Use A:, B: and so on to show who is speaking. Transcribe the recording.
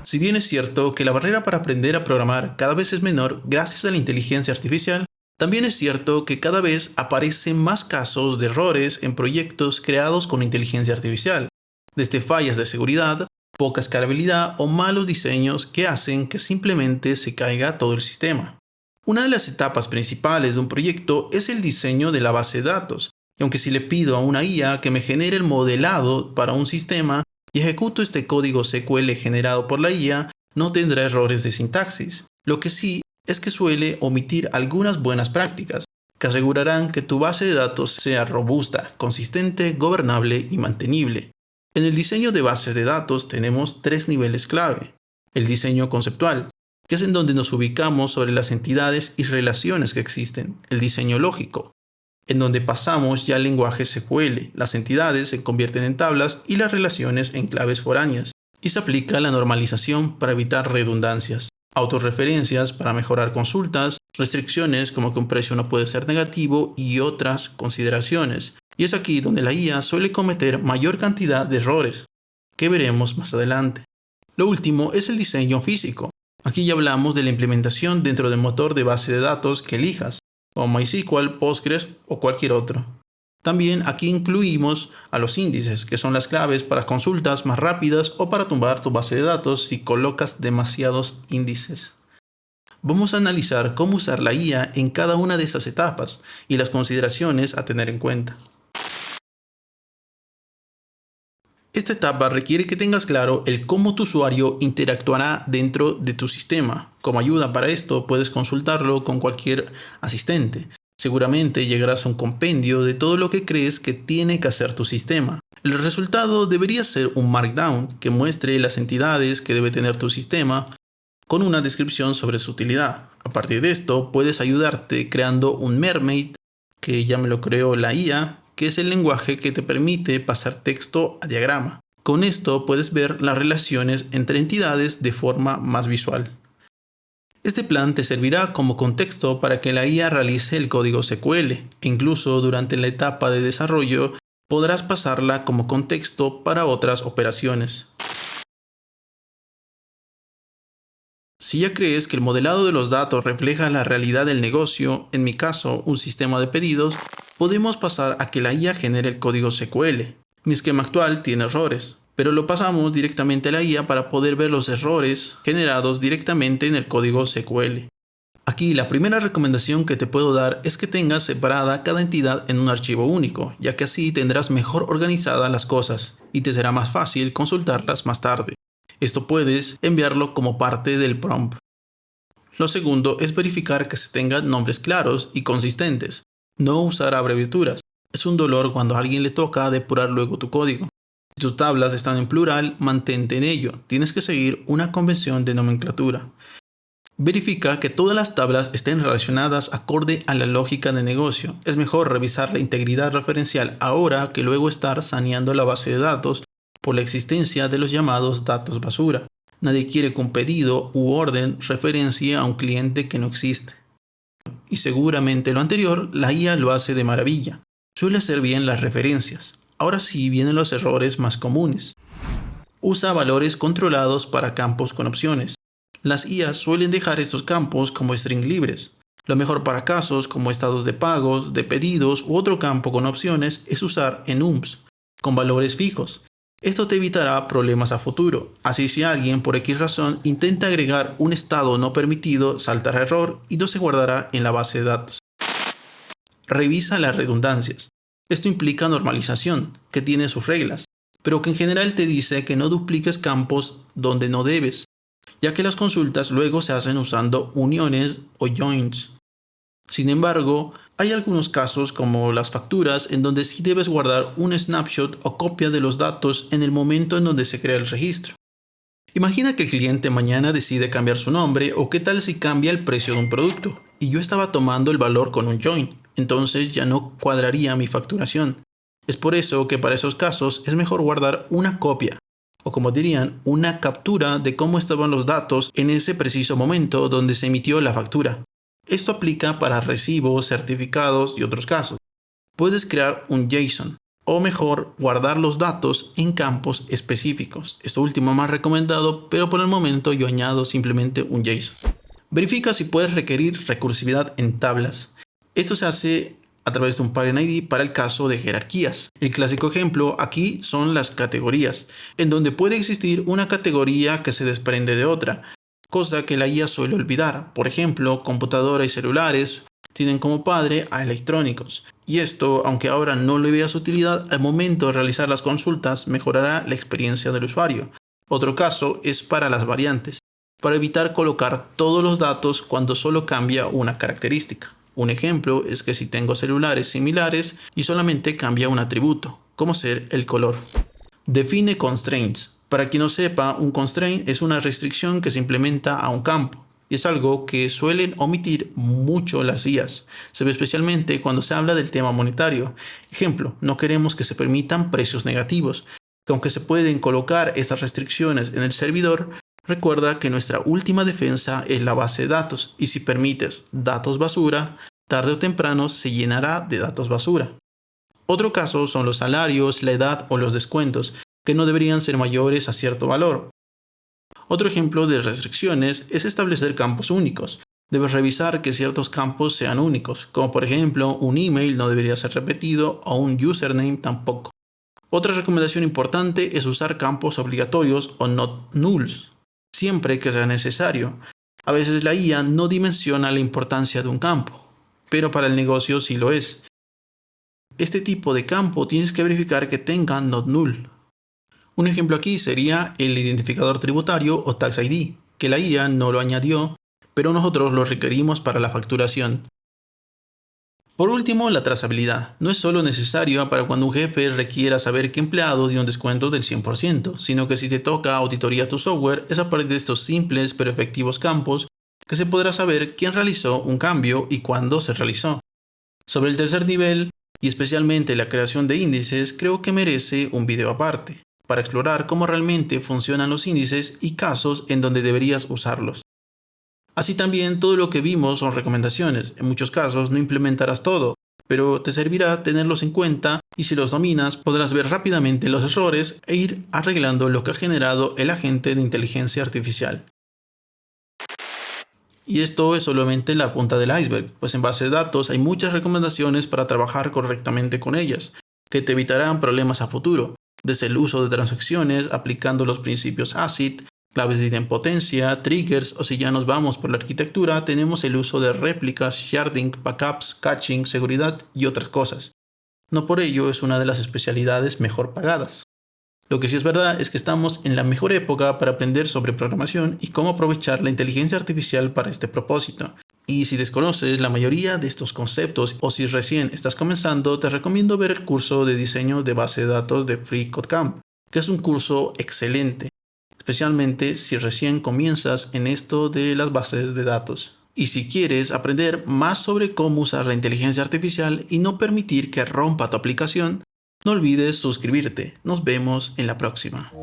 A: Si bien es cierto que la barrera para aprender a programar cada vez es menor gracias a la inteligencia artificial, también es cierto que cada vez aparecen más casos de errores en proyectos creados con inteligencia artificial, desde fallas de seguridad, poca escalabilidad o malos diseños que hacen que simplemente se caiga todo el sistema. Una de las etapas principales de un proyecto es el diseño de la base de datos, y aunque si le pido a una IA que me genere el modelado para un sistema y ejecuto este código SQL generado por la IA, no tendrá errores de sintaxis. Lo que sí es que suele omitir algunas buenas prácticas, que asegurarán que tu base de datos sea robusta, consistente, gobernable y mantenible. En el diseño de bases de datos tenemos 3 niveles clave. El diseño conceptual, que es en donde nos ubicamos sobre las entidades y relaciones que existen. El diseño lógico, en donde pasamos ya al lenguaje SQL. Las entidades se convierten en tablas y las relaciones en claves foráneas. Y se aplica la normalización para evitar redundancias, autorreferencias para mejorar consultas, restricciones como que un precio no puede ser negativo y otras consideraciones. Y es aquí donde la IA suele cometer mayor cantidad de errores, que veremos más adelante. Lo último es el diseño físico. Aquí ya hablamos de la implementación dentro del motor de base de datos que elijas, como MySQL, Postgres o cualquier otro. También aquí incluimos a los índices, que son las claves para consultas más rápidas o para tumbar tu base de datos si colocas demasiados índices. Vamos a analizar cómo usar la IA en cada una de estas etapas y las consideraciones a tener en cuenta. Esta etapa requiere que tengas claro el cómo tu usuario interactuará dentro de tu sistema. Como ayuda para esto, puedes consultarlo con cualquier asistente. Seguramente llegarás a un compendio de todo lo que crees que tiene que hacer tu sistema. El resultado debería ser un markdown que muestre las entidades que debe tener tu sistema con una descripción sobre su utilidad. A partir de esto, puedes ayudarte creando un Mermaid, que ya me lo creó la IA, que es el lenguaje que te permite pasar texto a diagrama. Con esto puedes ver las relaciones entre entidades de forma más visual. Este plan te servirá como contexto para que la IA realice el código SQL e incluso durante la etapa de desarrollo podrás pasarla como contexto para otras operaciones. Si ya crees que el modelado de los datos refleja la realidad del negocio, en mi caso un sistema de pedidos, podemos pasar a que la IA genere el código SQL. Mi esquema actual tiene errores, pero lo pasamos directamente a la IA para poder ver los errores generados directamente en el código SQL. Aquí la primera recomendación que te puedo dar es que tengas separada cada entidad en un archivo único, ya que así tendrás mejor organizadas las cosas y te será más fácil consultarlas más tarde. Esto puedes enviarlo como parte del prompt. Lo segundo es verificar que se tengan nombres claros y consistentes. No usar abreviaturas. Es un dolor cuando a alguien le toca depurar luego tu código. Si tus tablas están en plural, mantente en ello. Tienes que seguir una convención de nomenclatura. Verifica que todas las tablas estén relacionadas acorde a la lógica de negocio. Es mejor revisar la integridad referencial ahora que luego estar saneando la base de datos por la existencia de los llamados datos basura. Nadie quiere que un pedido u orden referencie a un cliente que no existe. Y seguramente lo anterior, la IA lo hace de maravilla. Suele hacer bien las referencias. Ahora sí vienen los errores más comunes. Usa valores controlados para campos con opciones. Las IA suelen dejar estos campos como string libres. Lo mejor para casos como estados de pagos, de pedidos u otro campo con opciones es usar enums con valores fijos. Esto te evitará problemas a futuro. Así si alguien por X razón intenta agregar un estado no permitido, saltará error y no se guardará en la base de datos. Revisa las redundancias. Esto implica normalización, que tiene sus reglas, pero que en general te dice que no dupliques campos donde no debes, ya que las consultas luego se hacen usando uniones o joins. Sin embargo, hay algunos casos como las facturas en donde sí debes guardar un snapshot o copia de los datos en el momento en donde se crea el registro. Imagina que el cliente mañana decide cambiar su nombre o qué tal si cambia el precio de un producto y yo estaba tomando el valor con un join, entonces ya no cuadraría mi facturación. Es por eso que para esos casos es mejor guardar una copia, o como dirían, una captura de cómo estaban los datos en ese preciso momento donde se emitió la factura. Esto aplica para recibos, certificados y otros casos. Puedes crear un JSON o mejor, guardar los datos en campos específicos. Esto último más recomendado, pero por el momento yo añado simplemente un JSON. Verifica si puedes requerir recursividad en tablas. Esto se hace a través de un parent ID para el caso de jerarquías. El clásico ejemplo aquí son las categorías, en donde puede existir una categoría que se desprende de otra, cosa que la IA suele olvidar. Por ejemplo, computadoras y celulares tienen como padre a electrónicos. Y esto, aunque ahora no le veas utilidad, al momento de realizar las consultas mejorará la experiencia del usuario. Otro caso es para las variantes, para evitar colocar todos los datos cuando solo cambia una característica. Un ejemplo es que si tengo celulares similares y solamente cambia un atributo, como ser el color. Define constraints. Para quien no sepa, un constraint es una restricción que se implementa a un campo. Y es algo que suelen omitir mucho las IAs. Se ve especialmente cuando se habla del tema monetario. Ejemplo, no queremos que se permitan precios negativos. Que aunque se pueden colocar estas restricciones en el servidor, recuerda que nuestra última defensa es la base de datos. Y si permites datos basura, tarde o temprano se llenará de datos basura. Otro caso son los salarios, la edad o los descuentos, que no deberían ser mayores a cierto valor. Otro ejemplo de restricciones es establecer campos únicos. Debes revisar que ciertos campos sean únicos, como por ejemplo un email no debería ser repetido o un username tampoco. Otra recomendación importante es usar campos obligatorios o not nulls, siempre que sea necesario. A veces la IA no dimensiona la importancia de un campo, pero para el negocio sí lo es. Este tipo de campo tienes que verificar que tenga not null. Un ejemplo aquí sería el identificador tributario o Tax ID, que la IA no lo añadió, pero nosotros lo requerimos para la facturación. Por último, la trazabilidad. No es solo necesaria para cuando un jefe requiera saber qué empleado dio un descuento del 100%, sino que si te toca auditoría a tu software, es a partir de estos simples pero efectivos campos que se podrá saber quién realizó un cambio y cuándo se realizó. Sobre el tercer nivel, y especialmente la creación de índices, creo que merece un video aparte, para explorar cómo realmente funcionan los índices y casos en donde deberías usarlos. Así también todo lo que vimos son recomendaciones, en muchos casos no implementarás todo, pero te servirá tenerlos en cuenta y si los dominas podrás ver rápidamente los errores e ir arreglando lo que ha generado el agente de inteligencia artificial. Y esto es solamente la punta del iceberg, pues en base de datos hay muchas recomendaciones para trabajar correctamente con ellas, que te evitarán problemas a futuro, desde el uso de transacciones aplicando los principios ACID, claves de idempotencia, triggers o si ya nos vamos por la arquitectura tenemos el uso de réplicas, sharding, backups, caching, seguridad y otras cosas. No por ello es una de las especialidades mejor pagadas. Lo que sí es verdad es que estamos en la mejor época para aprender sobre programación y cómo aprovechar la inteligencia artificial para este propósito. Y si desconoces la mayoría de estos conceptos o si recién estás comenzando, te recomiendo ver el curso de diseño de base de datos de FreeCodeCamp, que es un curso excelente, especialmente si recién comienzas en esto de las bases de datos. Y si quieres aprender más sobre cómo usar la inteligencia artificial y no permitir que rompa tu aplicación, no olvides suscribirte. Nos vemos en la próxima.